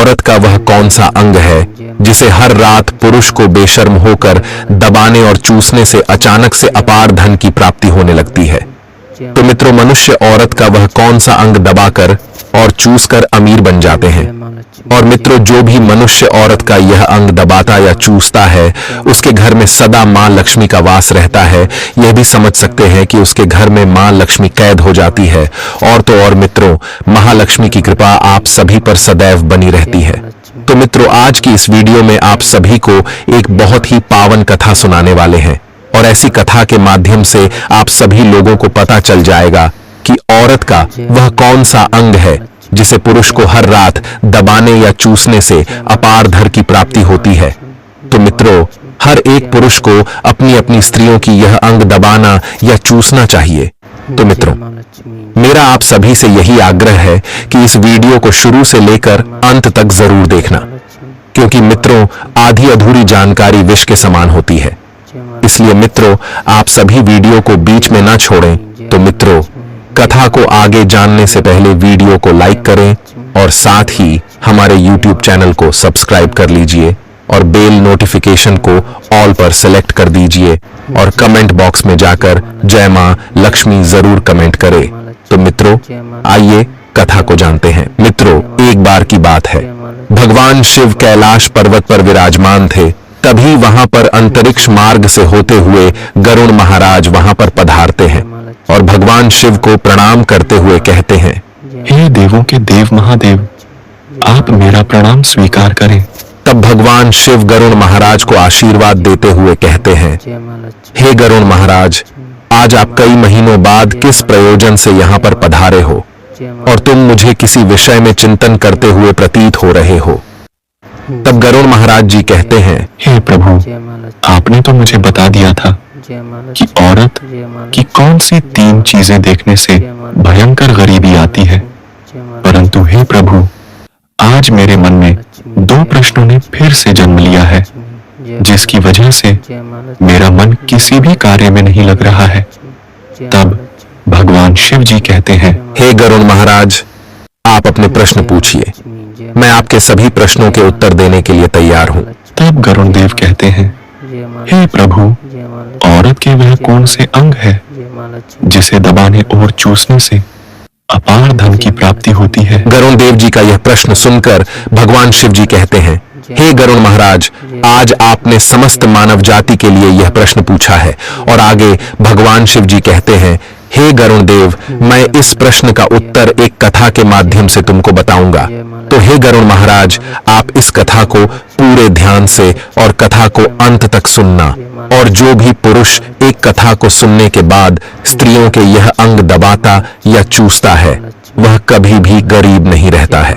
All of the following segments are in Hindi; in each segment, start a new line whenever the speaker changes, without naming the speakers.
औरत का वह कौन सा अंग है जिसे हर रात पुरुष को बेशर्म होकर दबाने और चूसने से अचानक से अपार धन की प्राप्ति होने लगती है। तो मित्रों, मनुष्य औरत का वह कौन सा अंग दबाकर और चूसकर अमीर बन जाते हैं। और मित्रों, जो भी मनुष्य औरत का यह अंग दबाता या चूसता है, उसके घर में सदा मां लक्ष्मी का वास रहता है। यह भी समझ सकते हैं कि उसके घर में मां लक्ष्मी कैद हो जाती है। और तो और मित्रों, महालक्ष्मी की कृपा आप सभी पर सदैव बनी रहती है। तो मित्रों, आज की इस वीडियो में आप सभी को एक बहुत ही पावन कथा सुनाने वाले हैं। और ऐसी कथा के माध्यम से आप सभी लोगों को पता चल जाएगा कि औरत का वह कौन सा अंग है जिसे पुरुष को हर रात दबाने या चूसने से अपार धन की प्राप्ति होती है। तो मित्रों, हर एक पुरुष को अपनी अपनी स्त्रियों की यह अंग दबाना या चूसना चाहिए। तो मित्रों, मेरा आप सभी से यही आग्रह है कि इस वीडियो को शुरू से लेकर अंत तक जरूर देखना, क्योंकि मित्रों, आधी अधूरी जानकारी विष के समान होती है। इसलिए मित्रों, आप सभी वीडियो को बीच में ना छोड़ें। तो मित्रों, कथा को आगे जानने से पहले वीडियो को लाइक करें और साथ ही हमारे YouTube चैनल को सब्सक्राइब कर लीजिए और बेल नोटिफिकेशन को ऑल पर सेलेक्ट कर दीजिए और कमेंट बॉक्स में जाकर जय मां लक्ष्मी जरूर कमेंट करें। तो मित्रों, आइए कथा को जानते हैं। मित्रों, एक बार की बात है, भगवान शिव कैलाश पर्वत पर विराजमान थे। तभी वहां पर अंतरिक्ष मार्ग से होते हुए गरुड़ महाराज वहां पर पधारते हैं और भगवान शिव को प्रणाम करते हुए कहते हैं,
हे देवों के देव महादेव, आप मेरा प्रणाम स्वीकार करें।
तब भगवान शिव गरुड़ महाराज को आशीर्वाद देते हुए कहते हैं, हे गरुड़ महाराज, आज आप कई महीनों बाद किस प्रयोजन से यहाँ पर पधारे हो और तुम मुझे किसी विषय में चिंतन करते हुए प्रतीत हो रहे हो। तब गरुड़ महाराज जी कहते हैं,
हे प्रभु, आपने तो मुझे बता दिया था कि औरत की कौन सी 3 चीजें देखने से भयंकर गरीबी आती है, परंतु हे प्रभु, आज मेरे मन में 2 प्रश्नों ने फिर से जन्म लिया है, जिसकी वजह से मेरा मन किसी भी कार्य में नहीं लग रहा है। तब भगवान शिव जी कहते हैं,
हे गरुड़ महाराज, आप अपने प्रश्न पूछिए, मैं आपके सभी प्रश्नों के उत्तर देने के लिए तैयार हूँ।
तब गरुड़ देव कहते हैं, हे प्रभु, औरत के वह कौन से अंग है जिसे दबाने और चूसने से अपार धन की प्राप्ति होती है।
गरुड़ देव जी का यह प्रश्न सुनकर भगवान शिव जी कहते हैं, हे गरुड़ महाराज, आज आपने समस्त मानव जाति के लिए यह प्रश्न पूछा है। और आगे भगवान शिव जी कहते हैं, हे गरुड़ देव, मैं इस प्रश्न का उत्तर एक कथा के माध्यम से तुमको बताऊंगा। तो हे गरुड़ महाराज, आप इस कथा को पूरे ध्यान से और कथा को अंत तक सुनना। और जो भी पुरुष एक कथा को सुनने के बाद स्त्रियों के यह अंग दबाता या चूसता है, वह कभी भी गरीब नहीं रहता है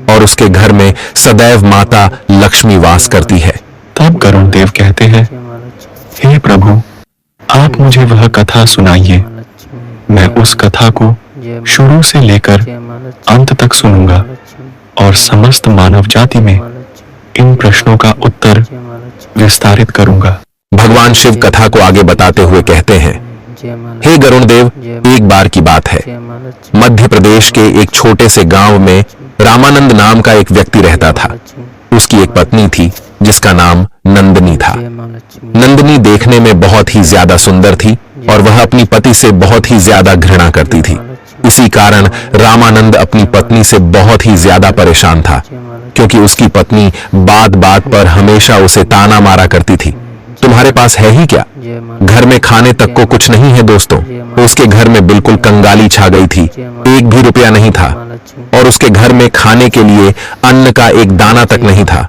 और उसके घर में सदैव माता लक्ष्मी वास करती है।
तब गरुड़ देव कहते हैं, हे प्रभु, आप मुझे वह कथा सुनाइए। मैं उस कथा को शुरू से लेकर अंत तक सुनूंगा और समस्त मानव जाति में इन प्रश्नों का उत्तर विस्तारित करूंगा।
भगवान शिव कथा को आगे बताते हुए कहते हैं, हे गरुड़ देव, एक बार की बात है, मध्य प्रदेश के एक छोटे से गांव में रामानंद नाम का एक व्यक्ति रहता था। उसकी एक पत्नी थी जिसका नाम नंदिनी था। नंदिनी देखने में बहुत ही ज्यादा सुंदर थी और वह अपनी पति से बहुत ही ज्यादा घृणा करती थी। इसी कारण रामानंद अपनी पत्नी से बहुत ही ज्यादा परेशान था, क्योंकि उसकी पत्नी बात बात पर हमेशा उसे ताना मारा करती थी, तुम्हारे पास है ही क्या, घर में खाने तक को कुछ नहीं है। दोस्तों, उसके घर में बिल्कुल कंगाली छा गई थी, एक भी रुपया नहीं था और उसके घर में खाने के लिए अन्न का एक दाना तक नहीं था।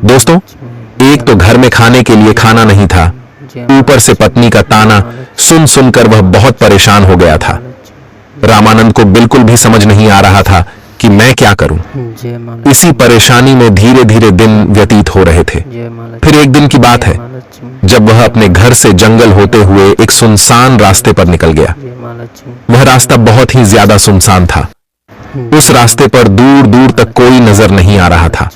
दोस्तों, एक तो घर में खाने के लिए खाना नहीं था, ऊपर से पत्नी का ताना सुन सुनकर वह बहुत परेशान हो गया था। रामानंद को बिल्कुल भी समझ नहीं आ रहा था कि मैं क्या करूं। इसी परेशानी में धीरे धीरे दिन व्यतीत हो रहे थे। फिर एक दिन की बात है, जब वह अपने घर से जंगल होते हुए एक सुनसान रास्ते पर निकल गया। वह रास्ता बहुत ही ज्यादा सुनसान था। उस रास्ते पर दूर दूर तक कोई नजर नहीं आ रहा था।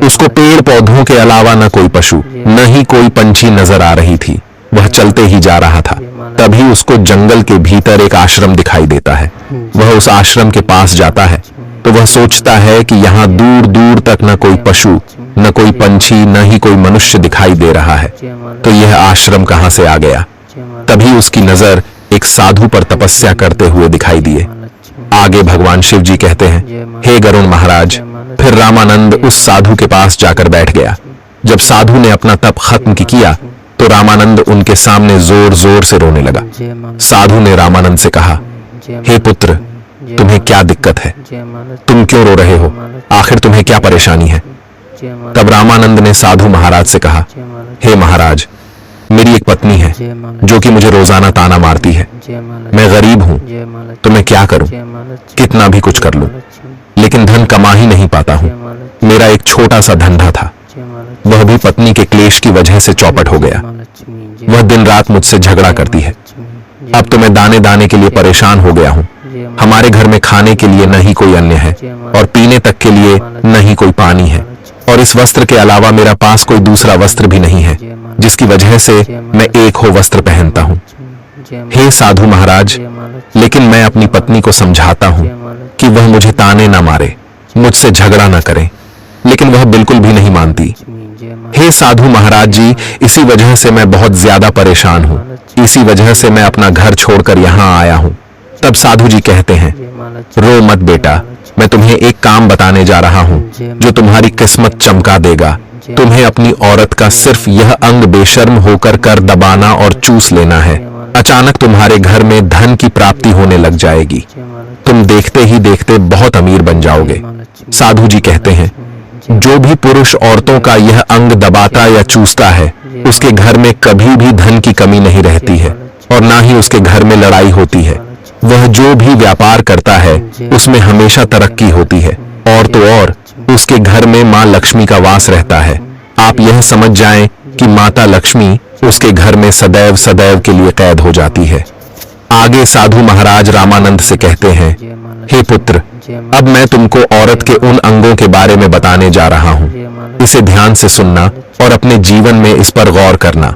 उसको पेड़ पौधों के अलावा न कोई पशु, न ही कोई पंछी नजर आ रही थी। वह चलते ही जा रहा था। तभी उसको जंगल के भीतर एक आश्रम दिखाई देता है। वह उस आश्रम के पास जाता है तो वह सोचता है कि यहाँ दूर दूर तक न कोई पशु, न कोई पंछी, न ही कोई मनुष्य दिखाई दे रहा है, तो यह आश्रम कहाँ से आ गया। तभी उसकी नजर एक साधु पर तपस्या करते हुए दिखाई दिए। आगे भगवान शिव जी कहते हैं, हे गरुण महाराज। फिर रामानंद उस साधु के पास जाकर बैठ गया। जब साधु ने अपना तप खत्म किया तो रामानंद उनके सामने जोर जोर से रोने लगा। साधु ने रामानंद से कहा, हे पुत्र, तुम्हें क्या दिक्कत है? तुम क्यों रो रहे हो? आखिर तुम्हें क्या परेशानी है? तब रामानंद ने साधु महाराज से कहा, हे महाराज, मेरी एक पत्नी है जो कि मुझे रोजाना ताना मारती है। मैं गरीब हूं, तो मैं क्या करूं? कितना भी कुछ कर लूं, लेकिन धन कमा ही नहीं पाता हूं। मेरा एक छोटा सा धंधा था, वह भी पत्नी के क्लेश की वजह से चौपट हो गया। वह दिन रात मुझसे झगड़ा करती है। अब तो मैं दाने दाने के लिए परेशान हो गया हूँ। हमारे घर में खाने के लिए न ही कोई अन्न है और पीने तक के लिए न ही कोई पानी है, और इस वस्त्र के अलावा मेरा पास कोई दूसरा वस्त्र भी नहीं है, जिसकी वजह से मैं एक हो वस्त्र पहनता हूँ। हे साधु महाराज, लेकिन मैं अपनी पत्नी को समझाता हूँ कि वह मुझे ताने न मारे, मुझसे झगड़ा न करे, लेकिन वह बिल्कुल भी नहीं मानती। हे साधु महाराज जी, इसी वजह से मैं बहुत ज्यादा परेशान हूँ। इसी वजह से मैं अपना घर छोड़कर यहाँ आया हूँ। तब साधु जी कहते हैं, रो मत बेटा, मैं तुम्हें एक काम बताने जा रहा हूँ जो तुम्हारी किस्मत चमका देगा। तुम्हें अपनी औरत का सिर्फ यह अंग बेशर्म होकर कर दबाना और चूस लेना है। अचानक तुम्हारे घर में धन की प्राप्ति होने लग जाएगी। तुम देखते ही देखते बहुत अमीर बन जाओगे। साधु जी कहते हैं, जो भी पुरुष औरतों का यह अंग दबाता या चूसता है, उसके घर में कभी भी धन की कमी नहीं रहती है और ना ही उसके घर में लड़ाई होती है। वह जो भी व्यापार करता है उसमें हमेशा तरक्की होती है, और तो और उसके घर में माँ लक्ष्मी का वास रहता है। आप यह समझ जाएं कि माता लक्ष्मी उसके घर में सदैव सदैव के लिए कैद हो जाती है। आगे साधु महाराज रामानंद से कहते हैं, हे पुत्र, अब मैं तुमको औरत के उन अंगों के बारे में बताने जा रहा हूँ। इसे ध्यान से सुनना और अपने जीवन में इस पर गौर करना।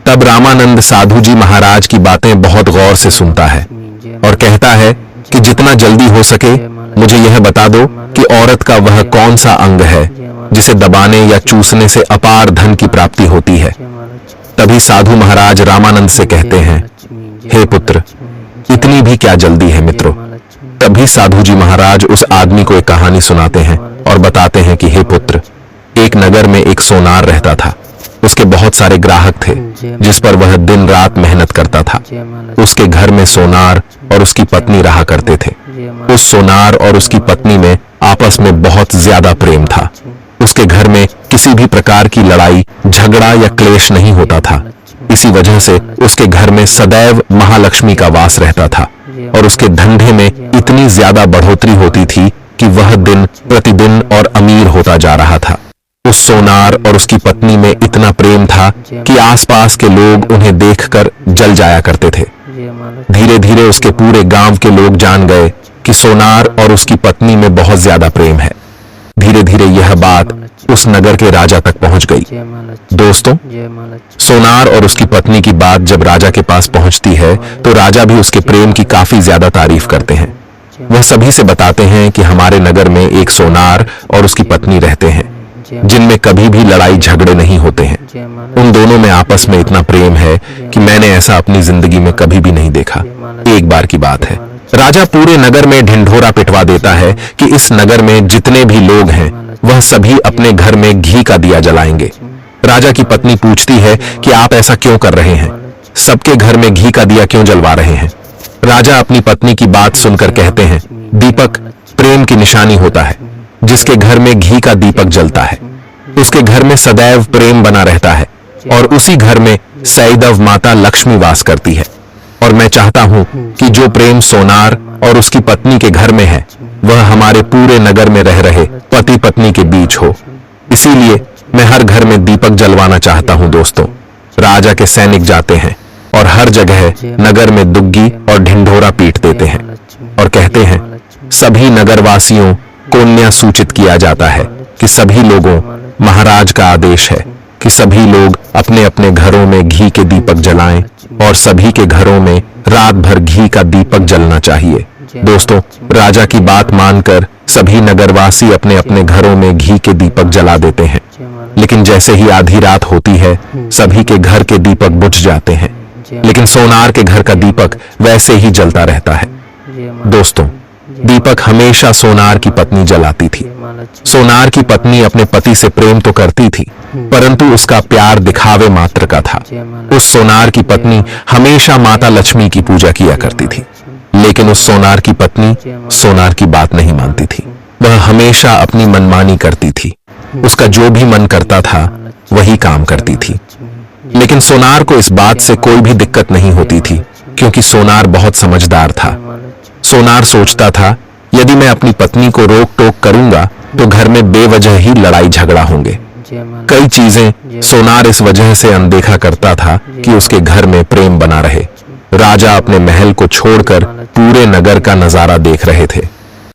तब रामानंद साधु जी महाराज की बातें बहुत गौर से सुनता है और कहता है कि जितना जल्दी हो सके मुझे यह बता दो कि औरत का वह कौन सा अंग है जिसे दबाने या चूसने से अपार धन की प्राप्ति होती है। तभी साधु महाराज रामानंद से कहते हैं, हे पुत्र, इतनी भी क्या जल्दी है मित्रों। तभी साधु जी महाराज उस आदमी को एक कहानी सुनाते हैं और बताते हैं कि हे पुत्र, एक नगर में एक सोनार रहता था। उसके बहुत सारे ग्राहक थे जिस पर वह दिन रात मेहनत करता था। उसके घर में सोनार और उसकी पत्नी रहा करते थे। उस सोनार और उसकी पत्नी में आपस में बहुत ज्यादा प्रेम था। उसके घर में किसी भी प्रकार की लड़ाई झगड़ा या क्लेश नहीं होता था। इसी वजह से उसके घर में सदैव महालक्ष्मी का वास रहता था और उसके धंधे में इतनी ज्यादा बढ़ोतरी होती थी कि वह दिन प्रतिदिन और अमीर होता जा रहा था। उस सोनार और उसकी पत्नी में इतना प्रेम था कि आसपास के लोग उन्हें देखकर जल जाया करते थे। धीरे धीरे उसके पूरे गांव के लोग जान गए कि सोनार और उसकी पत्नी में बहुत ज्यादा प्रेम है। धीरे धीरे यह बात उस नगर के राजा तक पहुंच गई। दोस्तों, सोनार और उसकी पत्नी की बात जब राजा के पास पहुंचती है तो राजा भी उसके प्रेम की काफी ज्यादा तारीफ करते हैं। वह सभी से बताते हैं कि हमारे नगर में एक सोनार और उसकी पत्नी रहते हैं जिनमें कभी भी लड़ाई झगड़े नहीं होते हैं। उन दोनों में आपस में इतना प्रेम है कि मैंने ऐसा अपनी जिंदगी में कभी भी नहीं देखा। एक बार की बात है, राजा पूरे नगर में ढिंढोरा पिटवा देता है कि इस नगर में जितने भी लोग हैं वह सभी अपने घर में घी का दिया जलाएंगे। राजा की पत्नी पूछती है कि आप ऐसा क्यों कर रहे हैं, सबके घर में घी का दिया क्यों जलवा रहे हैं। राजा अपनी पत्नी की बात सुनकर कहते हैं, दीपक प्रेम की निशानी होता है। जिसके घर में घी का दीपक जलता है उसके घर में सदैव प्रेम बना रहता है और उसी घर में सदैव माता लक्ष्मी वास करती है। और मैं चाहता हूं कि जो प्रेम सोनार और उसकी पत्नी के घर में है वह हमारे पूरे नगर में रह रहे पति पत्नी के बीच हो। इसीलिए मैं हर घर में दीपक जलवाना चाहता हूं। दोस्तों, राजा के सैनिक जाते हैं और हर जगह नगर में दुग्गी और ढिंढोरा पीट देते हैं और कहते हैं, सभी नगरवासियों को न्याय सूचित किया जाता है कि सभी लोगों, महाराज का आदेश है कि सभी लोग अपने अपने घरों में घी के दीपक जलाएं और सभी के घरों में रात भर घी का दीपक जलना चाहिए। दोस्तों, राजा की बात मानकर सभी नगरवासी अपने अपने घरों में घी के दीपक जला देते हैं, लेकिन जैसे ही आधी रात होती है सभी के घर के दीपक बुझ जाते हैं, लेकिन सोनार के घर का दीपक वैसे ही जलता रहता है। दोस्तों, दीपक हमेशा सोनार की पत्नी जलाती थी। सोनार की पत्नी अपने पति से प्रेम तो करती थी, परंतु उसका प्यार दिखावे मात्र का था। उस सोनार की पत्नी हमेशा माता लक्ष्मी की पूजा किया करती थी, लेकिन उस सोनार की पत्नी सोनार की बात नहीं मानती थी। वह हमेशा अपनी मनमानी करती थी। उसका जो भी मन करता था वही काम करती थी। लेकिन सोनार को इस बात से कोई भी दिक्कत नहीं होती थी, क्योंकि सोनार बहुत समझदार था। सोनार सोचता था, यदि मैं अपनी पत्नी को रोक टोक करूंगा तो घर में बेवजह ही लड़ाई झगड़ा होंगे। कई चीजें सोनार इस वजह से अनदेखा करता था कि उसके घर में प्रेम बना रहे। राजा अपने महल को छोड़कर पूरे नगर का नजारा देख रहे थे।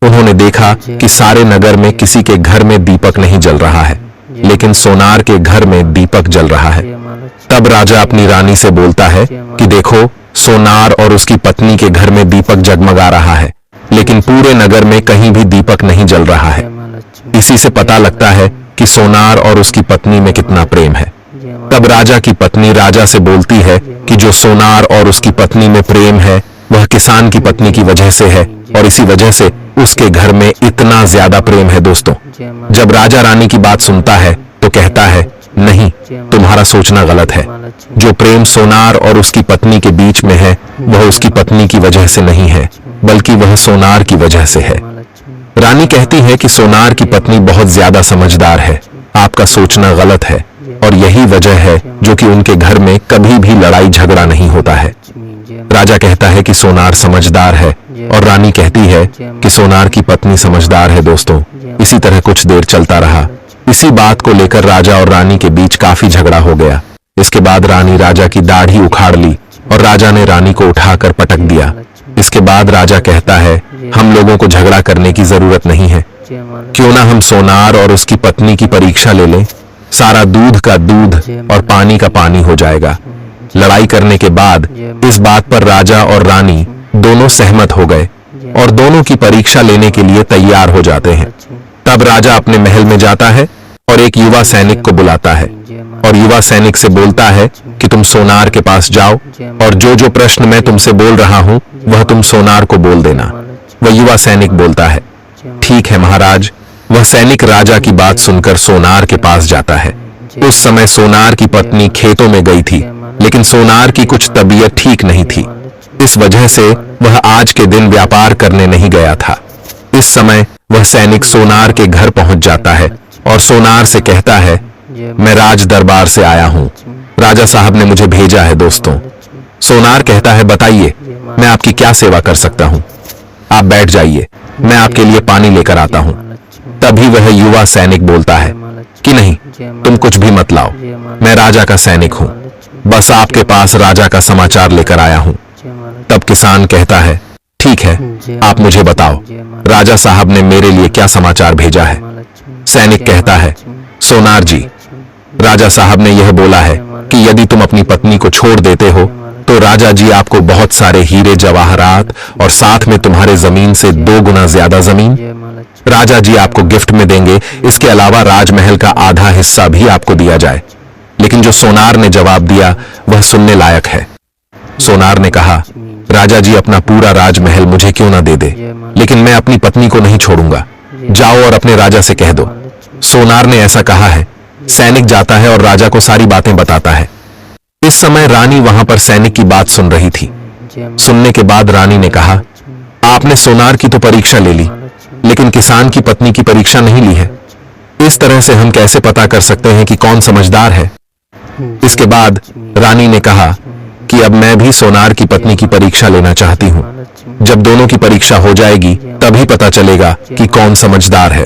उन्होंने देखा कि सारे नगर में किसी के घर में दीपक नहीं जल रहा है, लेकिन सोनार के घर में दीपक जल रहा है। तब राजा अपनी रानी से बोलता है कि देखो, सोनार और उसकी पत्नी के घर में दीपक जगमगा रहा है, लेकिन पूरे नगर में कहीं भी दीपक नहीं जल रहा है। इसी से पता लगता है कि सोनार और उसकी पत्नी में कितना प्रेम है। तब राजा की पत्नी राजा से बोलती है कि जो सोनार और उसकी पत्नी में प्रेम है वह किसान की पत्नी की वजह से है, और इसी वजह से उसके घर में इतना ज्यादा प्रेम है। दोस्तों, जब राजा रानी की बात सुनता है तो कहता है, नहीं, तुम्हारा सोचना गलत है। जो प्रेम सोनार और उसकी पत्नी के बीच में है वह उसकी पत्नी की वजह से नहीं है, बल्कि वह सोनार की वजह से है। रानी कहती है कि सोनार की पत्नी बहुत ज्यादा समझदार है, आपका सोचना गलत है, और यही वजह है जो कि उनके घर में कभी भी लड़ाई झगड़ा नहीं होता है। राजा कहता है कि सोनार समझदार है, और रानी कहती है कि सोनार की पत्नी समझदार है। दोस्तों, इसी तरह कुछ देर चलता रहा। इसी बात को लेकर राजा और रानी के बीच काफी झगड़ा हो गया। इसके बाद रानी राजा की दाढ़ी उखाड़ ली और राजा ने रानी को उठाकर पटक दिया। इसके बाद राजा कहता है, हम लोगों को झगड़ा करने की जरूरत नहीं है, क्यों ना हम सोनार और उसकी पत्नी की परीक्षा ले लें। सारा दूध का दूध और पानी का पानी हो जाएगा। लड़ाई करने के बाद इस बात पर राजा और रानी दोनों सहमत हो गए और दोनों की परीक्षा लेने के लिए तैयार हो जाते हैं। तब राजा अपने महल में जाता है और एक युवा सैनिक को बुलाता है और युवा सैनिक से बोलता है कि तुम सोनार के पास जाओ और जो जो प्रश्न मैं तुमसे बोल रहा हूं वह तुम सोनार को बोल देना। वह युवा सैनिक बोलता है, ठीक है महाराज। वह सैनिक राजा की बात सुनकर सोनार के पास जाता है। उस समय सोनार की पत्नी खेतों में गई थी, लेकिन सोनार की कुछ तबीयत ठीक नहीं थी। इस वजह से वह आज के दिन व्यापार करने नहीं गया था। इस समय वह सैनिक सोनार के घर पहुंच जाता है और सोनार से कहता है, मैं राज दरबार से आया हूं, राजा साहब ने मुझे भेजा है। दोस्तों, सोनार कहता है, बताइए मैं आपकी क्या सेवा कर सकता हूं। आप बैठ जाइए, मैं आपके लिए पानी लेकर आता हूं। तभी वह युवा सैनिक बोलता है कि नहीं, तुम कुछ भी मत लाओ, मैं राजा का सैनिक हूं, बस आपके पास राजा का समाचार लेकर आया हूं। तब किसान कहता है, ठीक है, आप मुझे बताओ, राजा साहब ने मेरे लिए क्या समाचार भेजा है। सैनिक कहता है, सोनार जी, राजा साहब ने यह बोला है कि यदि तुम अपनी पत्नी को छोड़ देते हो तो राजा जी आपको बहुत सारे हीरे जवाहरात और साथ में तुम्हारे जमीन से 2 गुना ज्यादा जमीन राजा जी आपको गिफ्ट में देंगे। इसके अलावा राजमहल का आधा हिस्सा भी आपको दिया जाए। लेकिन जो सोनार ने जवाब दिया वह सुनने लायक है। सोनार ने कहा, राजा जी अपना पूरा राजमहल मुझे क्यों ना दे दे, लेकिन मैं अपनी पत्नी को नहीं छोड़ूंगा। जाओ और अपने राजा से कह दो। सोनार ने ऐसा कहा है। सैनिक जाता है और राजा को सारी बातें बताता है। इस समय रानी वहां पर सैनिक की बात सुन रही थी। सुनने के बाद रानी ने कहा, आपने सोनार की तो परीक्षा ले ली, लेकिन किसान की पत्नी की परीक्षा नहीं ली है। इस तरह से हम कैसे पता कर सकते हैं कि कौन समझदार है। इसके बाद रानी ने कहा कि अब मैं भी सोनार की पत्नी की परीक्षा लेना चाहती हूँ। जब दोनों की परीक्षा हो जाएगी तभी पता चलेगा कि कौन समझदार है।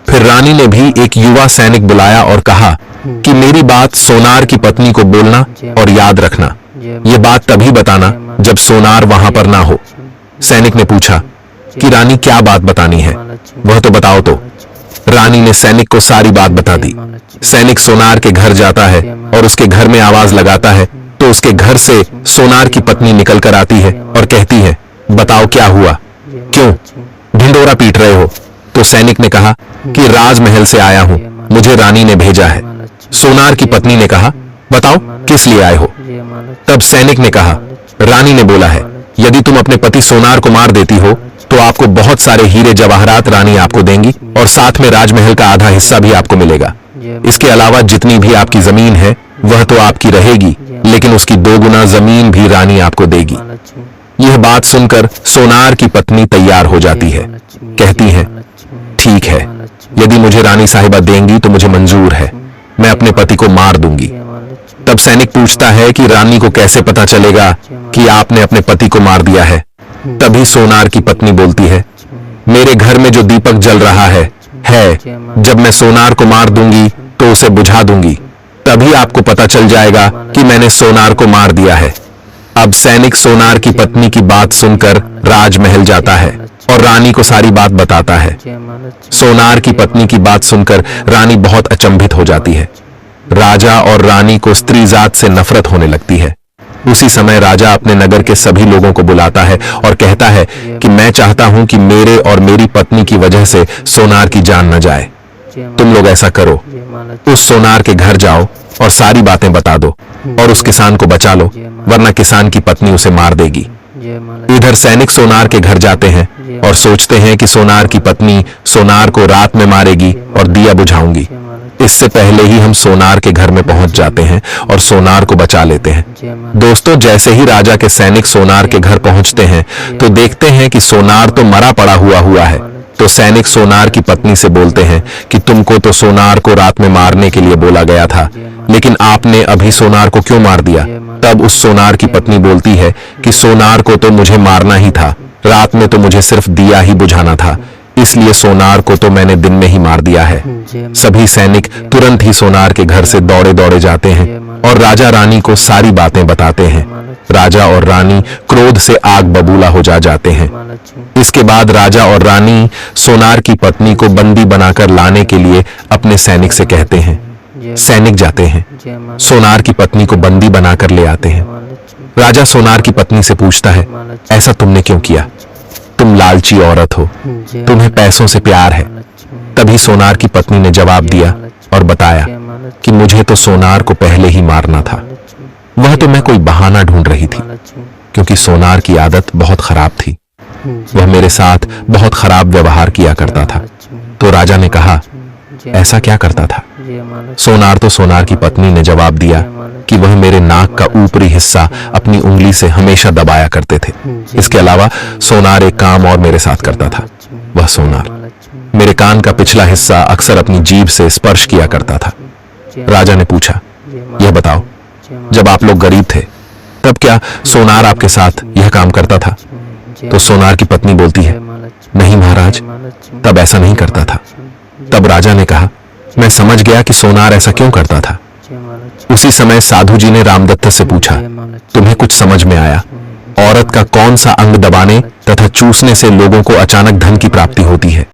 फिर रानी ने भी एक युवा सैनिक बुलाया और कहा कि मेरी बात सोनार की पत्नी को बोलना और याद रखना। ये बात तभी बताना जब सोनार वहां पर ना हो। सैनिक ने पूछा कि रानी क्या बात बतानी है, वह तो बताओ। तो रानी ने सैनिक को सारी बात बता दी। सैनिक सोनार के घर जाता है और उसके घर में आवाज लगाता है तो उसके घर से सोनार की पत्नी निकल कर आती है और कहती है, बताओ क्या हुआ, क्यों ढिंडोरा पीट रहे हो। तो सैनिक ने कहा कि राजमहल से आया हूं, मुझे रानी ने भेजा है। सोनार की पत्नी ने कहा, बताओ किस लिए आए हो। तब सैनिक ने कहा, रानी ने बोला है, यदि तुम अपने पति सोनार को मार देती हो तो आपको बहुत सारे हीरे जवाहरात रानी आपको देंगी और साथ में राजमहल का आधा हिस्सा भी आपको मिलेगा। इसके अलावा जितनी भी आपकी जमीन है वह तो आपकी रहेगी, लेकिन उसकी 2 गुना जमीन भी रानी आपको देगी। यह बात सुनकर सोनार की पत्नी तैयार हो जाती है। कहती है, ठीक है, यदि मुझे रानी साहिबा देंगी तो मुझे मंजूर है, मैं अपने पति को मार दूंगी। तब सैनिक पूछता है कि रानी को कैसे पता चलेगा कि आपने अपने पति को मार दिया है। तभी सोनार की पत्नी बोलती है, मेरे घर में जो दीपक जल रहा है जब मैं सोनार को मार दूंगी तो उसे बुझा दूंगी, तभी आपको पता चल जाएगा कि मैंने सोनार को मार दिया है। अब सैनिक सोनार की पत्नी की बात सुनकर राजमहल जाता है और रानी को सारी बात बताता है। सोनार की पत्नी की बात सुनकर रानी बहुत अचंभित हो जाती है। राजा और रानी को स्त्री जात से नफरत होने लगती है। उसी समय राजा अपने नगर के सभी लोगों को बुलाता है और कहता है कि मैं चाहता हूं कि मेरे और मेरी पत्नी की वजह से सोनार की जान न जाए। तुम लोग ऐसा करो, उस सोनार के घर जाओ और सारी बातें बता दो और उस किसान को बचा लो, वरना किसान की पत्नी उसे मार देगी। इधर सैनिक सोनार के घर जाते हैं और सोचते हैं कि सोनार की पत्नी सोनार को रात में मारेगी और दिया बुझाऊंगी। इससे पहले ही हम सोनार के घर में पहुंच जाते हैं और सोनार को बचा लेते हैं। दोस्तों, जैसे ही राजा के सैनिक सोनार के घर पहुंचते हैं तो देखते हैं कि सोनार तो मरा पड़ा हुआ है। तो सैनिक सोनार की पत्नी से बोलते हैं कि तुमको तो सोनार को रात में मारने के लिए बोला गया था, लेकिन आपने अभी सोनार को क्यों मार दिया। तब उस सोनार की पत्नी बोलती है कि सोनार को तो मुझे मारना ही था, रात में तो मुझे सिर्फ दिया ही बुझाना था, इसलिए सोनार को तो मैंने दिन में ही मार दिया है। सभी सैनिक तुरंत ही सोनार के घर से दौड़े दौड़े जाते हैं और राजा रानी को सारी बातें बताते हैं। राजा और रानी क्रोध से आग बबूला हो जाते हैं। इसके बाद राजा और रानी सोनार की पत्नी को बंदी बनाकर लाने के लिए अपने सैनिक से कहते हैं। सैनिक जाते हैं, सोनार की पत्नी को बंदी बनाकर ले आते हैं। राजा सोनार की पत्नी से पूछता है, ऐसा तुमने क्यों किया? तुम लालची औरत हो, तुम्हें पैसों से प्यार है। तभी सोनार की पत्नी ने जवाब दिया और बताया कि मुझे तो सोनार को पहले ही मारना था, वह तो मैं कोई बहाना ढूंढ रही थी, क्योंकि सोनार की आदत बहुत खराब थी, वह मेरे साथ बहुत खराब व्यवहार किया करता था। तो राजा ने कहा, ऐसा क्या करता था? सोनार की पत्नी ने जवाब दिया कि वह मेरे नाक का ऊपरी हिस्सा अपनी उंगली से हमेशा दबाया करते थे। इसके अलावा सोनार एक काम और मेरे साथ करता था। वह सोनार मेरे कान का पिछला हिस्सा अक्सर अपनी जीभ से स्पर्श किया करता था। राजा ने पूछा, यह बताओ, जब आप लोग गरीब थे तब क्या सोनार आपके साथ यह काम करता था? तो सोनार की पत्नी बोलती है, नहीं महाराज, तब ऐसा नहीं करता था। तब राजा ने कहा, मैं समझ गया कि सोनार ऐसा क्यों करता था। उसी समय साधु जी ने रामदत्त से पूछा, तुम्हें कुछ समझ में आया? औरत का कौन सा अंग दबाने तथा चूसने से लोगों को अचानक धन की प्राप्ति होती है?